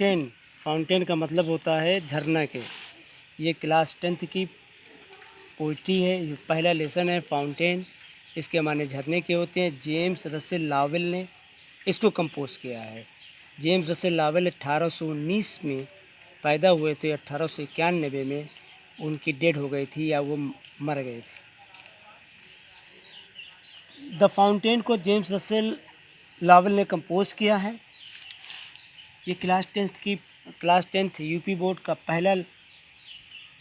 Fountain. Fountain का मतलब होता है झरना के। ये क्लास 10th की पोइट्री है। ये पहला लेसन है फाउंटेन। इसके माने झरने के होते हैं। जेम्स रसेल लावेल ने इसको कंपोज किया है। जेम्स रसेल लावेल 1819 में पैदा हुए थे। 1891 में उनकी डेथ हो गई थी या वो मर गए थे। द फाउंटेन को जेम्स रसेल लावेल ने कंपोज किया है। ये क्लास 10th यूपी बोर्ड का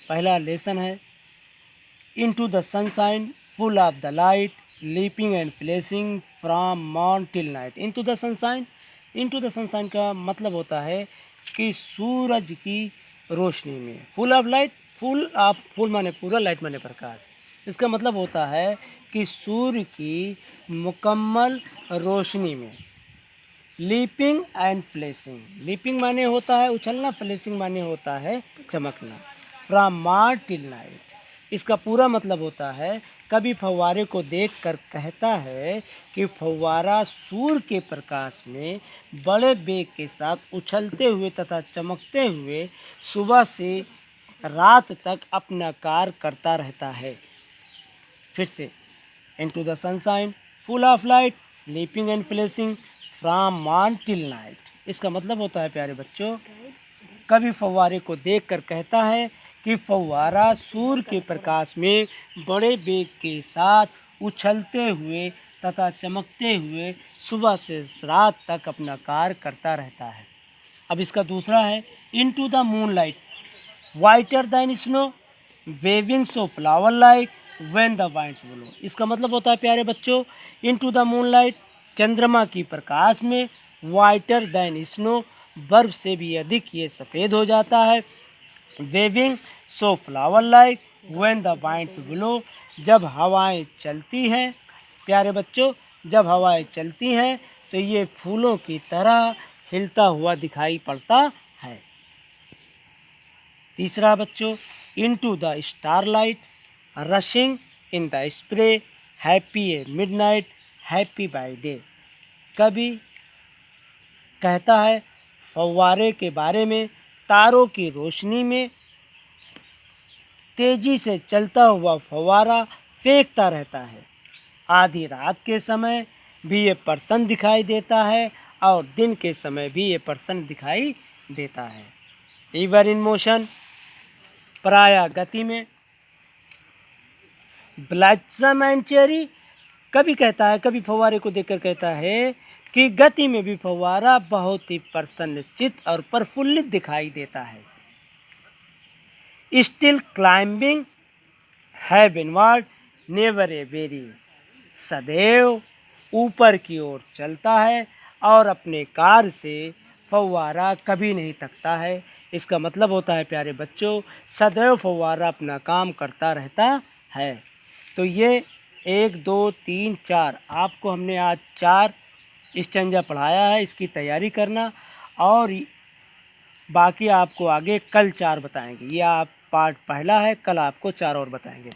पहला लेसन है। Into the sunshine full of the light leaping and flashing from morn till night. Into the sunshine का मतलब होता है कि सूरज की रोशनी में। फुल ऑफ लाइट, फुल माने पूरा, लाइट माने प्रकाश। इसका मतलब होता है कि सूर्य की मुकम्मल रोशनी में। लीपिंग एंड फ्लैशिंग, लीपिंग माने होता है उछलना, फ्लैशिंग माने होता है चमकना। फ्रॉम मॉर्न टिल नाइट, इसका पूरा मतलब होता है कभी फव्वारे को देखकर कहता है कि फव्वारा सूर्य के प्रकाश में बड़े वेग के साथ उछलते हुए तथा चमकते हुए सुबह से रात तक अपना कार्य करता रहता है। फिर से, into the sunshine full of light leaping and flashing from morn till night. इसका मतलब होता है प्यारे बच्चों, कभी फव्वारे को देखकर कहता है कि फव्वारा सूर्य के प्रकाश में बड़े वेग के साथ उछलते हुए तथा चमकते हुए सुबह से रात तक अपना कार्य करता रहता है। अब इसका दूसरा है, into the moon light whiter than snow waving so flower like when the winds blow. इसका मतलब होता है प्यारे बच्चों, इनटू द मून लाइट, चंद्रमा की प्रकाश में, वाइटर दैन स्नो, बर्फ से भी अधिक ये सफ़ेद हो जाता है। Waving so flower like when the winds blow, जब हवाएं चलती हैं प्यारे बच्चों, जब हवाएं चलती हैं तो ये फूलों की तरह हिलता हुआ दिखाई पड़ता है। तीसरा बच्चों, into the starlight rushing in the spray happy A midnight happy by day. कभी कहता है फव्वारे के बारे में, तारों की रोशनी में तेजी से चलता हुआ फव्वारा फेंकता रहता है। आधी रात के समय भी ये प्रसन्न दिखाई देता है और दिन के समय भी ये प्रसन्न दिखाई देता है। एवर इन मोशन, प्रायः गति में। ब्लॉसम एंड चेरी, कभी कहता है, कभी फव्वारे को देखकर कहता है कि गति में भी फव्वारा बहुत ही प्रसन्नचित्त और प्रफुल्लित दिखाई देता है। Still climbing heavenward never a weary, सदैव ऊपर की ओर चलता है और अपने कार्य से फव्वारा कभी नहीं थकता है। इसका मतलब होता है प्यारे बच्चों, सदैव फव्वारा अपना काम करता रहता है। तो ये 1 2 3 4 आपको हमने आज 4 स्टैंजा पढ़ाया है। इसकी तैयारी करना और बाकी आपको आगे कल 4 बताएंगे। ये आप पार्ट पहला है, कल आपको 4 और बताएंगे।